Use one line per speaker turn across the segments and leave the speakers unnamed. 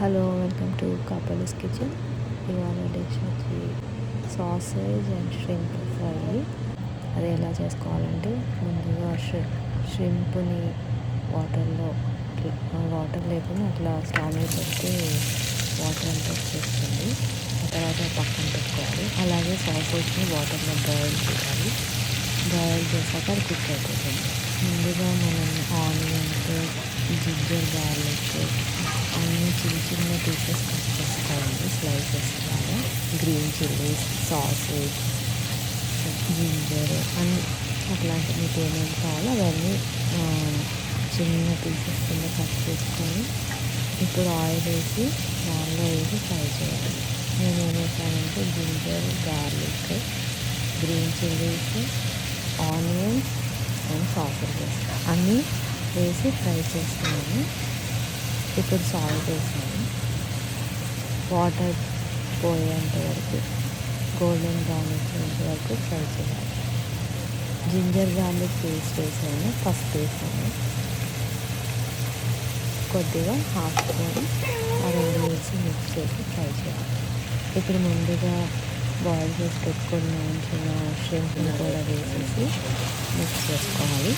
Hello, welcome to couples kitchen. ఇవాళ dish వచ్చి sausage and shrimp fry. అది ఎలా చేసుకోవాలంటే ముందుగా ష్రింప్ని వాటర్ లేకుండా అట్లా స్టవ్ మీద పెడితే వాటర్ అంతా వచ్చేస్తుంది. ఆ తర్వాత పక్కన పెట్టుకోవాలి. అలాగే సాసేజ్ని వాటర్లో బాయిల్ చేయాలి. బాయిల్ చేశాక అది కుక్ అయిపోతుంది. ముందుగా మనం ఆనియన్స్, జింజర్ గార్లిక్ అన్నీ చిన్న చిన్న పీసెస్ కట్ చేసుకోవాలి. స్లైసెస్ లాగా గ్రీన్ చిల్లీస్, సాసేజ్, జింజర్ అన్నీ అట్లాంటి మీకు ఏమేమి కావాలో అవన్నీ చిన్న పీసెస్ కింద కట్ చేసుకొని ఇప్పుడు ఆయిల్ వేసి దానిలో వేసి ఫ్రై చేయాలి. నేను ఏం వేసానంటే ginger, garlic, green chillies, onions and sausages అన్నీ వేసి ఫ్రై చేస్తున్నాను. ఇప్పుడు సాల్ట్ వేసాను. వాటర్ పోయేంత వరకు గోల్డెన్ బ్రౌన్ వచ్చేంత వరకు ఫ్రై చేయాలి. జింజర్ గార్లిక్ పేస్ట్ వేసాను, పసుపు వేసాను, కొద్దిగా హాఫ్ స్పూన్ ఆ రెండు వేసి మిక్స్ చేసి ఫ్రై చేయాలి. ఇప్పుడు ముందుగా బాయిల్ చేసి పెట్టుకొని ఉంచిన ష్రింప్ని కూడా వేసేసి మిక్స్ చేసుకోవాలి.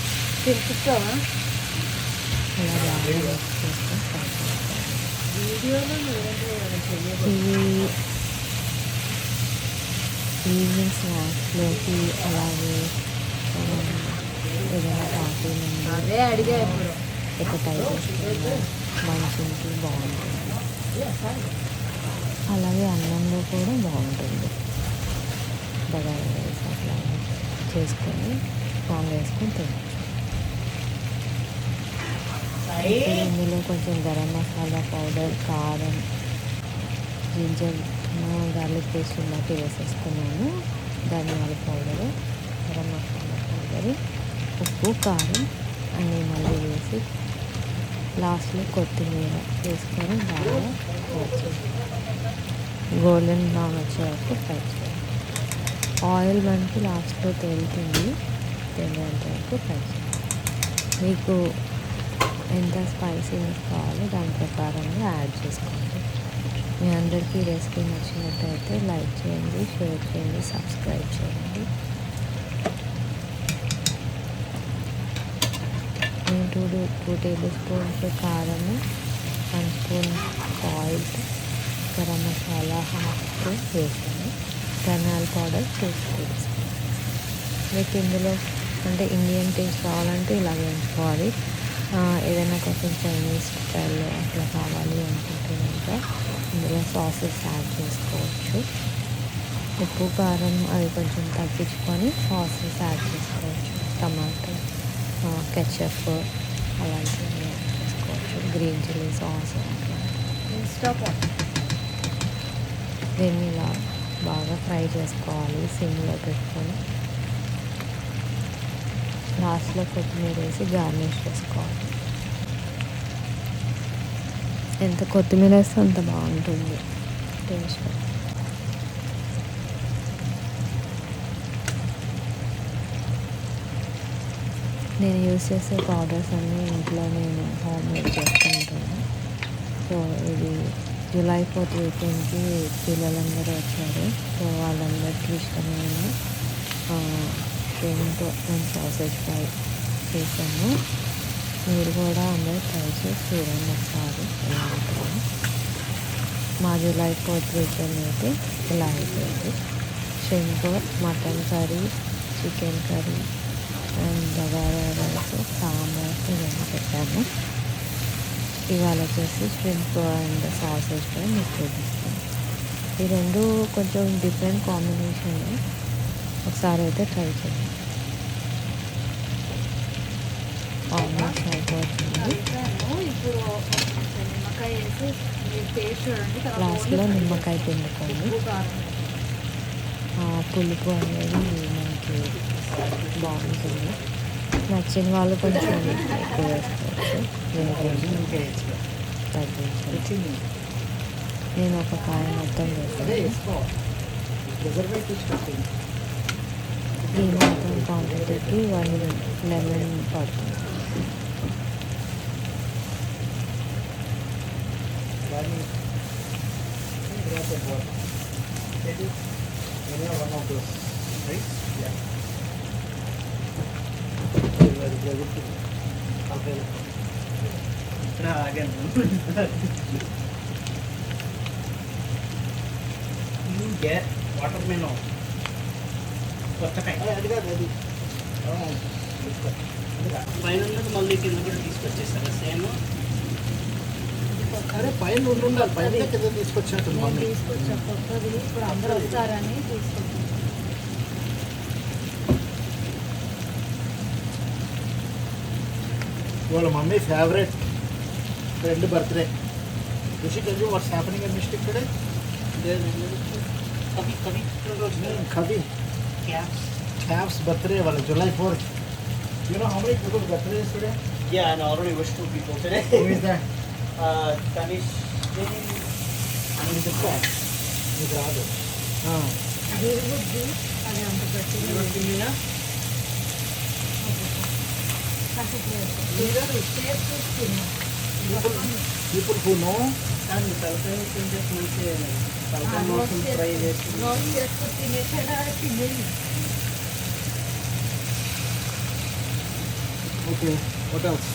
అలా బాగా మిక్స్ చేసుకొని ఫ్రై చేసుకోవాలి. ఈవినింగ్ స్నాక్స్లోకి అలాగే ఏదైనా పార్టీ నుండి ఎప్పటైజ్ చేసుకున్న మంచికి బాగుంటుంది. అలాగే అన్నంలో కూడా బాగుంటుంది. బగారా రైస్ అట్లా చేసుకొని పాలు వేసుకొని తినచ్చు. ఇందులో కొంచెం గరం మసాలా పౌడర్, కారం, జింజర్ గార్లిక్ పేస్ట్ ఉన్నట్టు వేసేసుకున్నాను. ధనియాల పౌడరు, గరం మసాలా పౌడరు, ఉప్పు, కారం అన్నీ మళ్ళీ వేసి లాస్ట్లో కొత్తిమీర వేసుకొని బాగా ఫ్రై చేయాలి. గోల్డెన్ బ్రౌన్ వచ్చే వరకు ఫ్రై చేయాలి. ఆయిల్ మనకి లాస్ట్లో తేలుతుంది. తేలేంత వరకు ఫ్రై చేయాలి. మీకు ఎంత స్పైసీనెస్ కావాలో దాని ప్రకారంగా యాడ్ చేసుకోండి. మీ అందరికీ రెసిపీ నచ్చినట్టయితే లైక్ చేయండి, షేర్ చేయండి, సబ్స్క్రైబ్ చేయండి. నేను 2 టేబుల్ స్పూన్స్ కారము, 1 spoon salt, garam masala half spoon వేసాను. ధనియాల పౌడర్ 2 స్పూన్స్. మీకు ఇందులో అంటే ఇండియన్ టేస్ట్ కావాలంటే ఇలా వేసుకోవాలి. ఏదైనా కొంచెం చైనీస్ స్టైల్లో అట్లా కావాలి అనుకుంటే కనుక ఇందులో సాసెస్ యాడ్ చేసుకోవచ్చు. ఉప్పు, కారం అవి కొంచెం తగ్గించుకొని సాసెస్ యాడ్ చేసుకోవచ్చు. టమాటో కెచప్ అలాంటివి యాడ్ చేసుకోవచ్చు. గ్రీన్ చిల్లీ సాస్ అట్లా. దీన్ని ఇలా బాగా ఫ్రై చేసుకోవాలి సిమ్లో పెట్టుకొని. లాస్ట్లో కొత్తిమీర వేసి గార్నిష్ చేసుకోవాలి. ఎంత కొత్తిమీర వేస్తే అంత బాగుంటుంది టేస్ట్. నేను యూస్ చేసే పౌడర్స్ అన్నీ ఇంట్లో నేను హోమ్ మేడ్ చేసుకుంటాను. సో ఇది జూలై 4th వీకెండ్కి పిల్లలందరూ వచ్చారు. సో వాళ్ళందరికీ ఇష్టమైన ష్రింప్ అండ్ సాసేజ్ ఫ్రై చేశాను. మీరు కూడా అందరూ ట్రై చేసి చూడండి ఒకసారి ఎలా ఉంటుందో. మా జూలై 4th వీకెండ్ అయితే ఇలా అయిపోయింది. Shrimp, mutton curry, chicken curry and bagara rice, sambar ఇవన్నీ పెట్టాము. ఇవాళ వచ్చేసి ష్రింప్ అండ్ సాసేజ్ ఫ్రై మీకు చూపిస్తాను. ఈ రెండు కొంచెం డిఫరెంట్ కాంబినేషన్. ఒకసారి అయితే ట్రై చేయండి. ఆల్మోస్ట్ అయిపోతుంది. లాస్ట్లో నిమ్మకాయ పిండుకోండి. పులుపు అనేది మనకి బాగుంటుంది. నచ్చిన వాళ్ళు కొంచెం ఎక్కువ వేసుకోవచ్చు, తగ్గించవచ్చు. నేను ఒక కాయ మొత్తం వేసాను. ఈ మొత్తం క్వాంటిటీకి 1 లెమన్ పడుతుంది.
Danny, grab that water. Take it. You have one of those, right? Yeah. Very good. Okay. Again. You get watermelon. అది కాదు అది
పైన ఉన్నది మళ్ళీ కింద కూడా తీసుకొచ్చేస్తారా సేమ్?
అరే పైన ఉండాలి, పైన కింద తీసుకొచ్చినట్టు
నేను
మమ్మీ.
తీసుకొచ్చా కొత్తది, ఇప్పుడు అందరూ వస్తారని తీసుకొచ్చాను.
ఇవాళ mummy favourite friend birthday. Rishi tell you what's happening in mistake today?
కవి కవి
కవి Cav's birthday वाला July 4th. You know how many people's birthday is today?
Yeah, and I already wished 2 people today.
Who is that?
Tanish,
అని చెప్తా నీకు రాదు.
తిరుగుద్ది, అది అంత గట్టిగా లేదు. షేప్ చూస్తున్నా.
People who know,
కానీ తలకాయ తింటే మంచి తలకాయ మాంసం ఫ్రై చేస్తుంది.
రోస్ట్ చేసుకుని తినేసాడా తినేది.
okay, what else?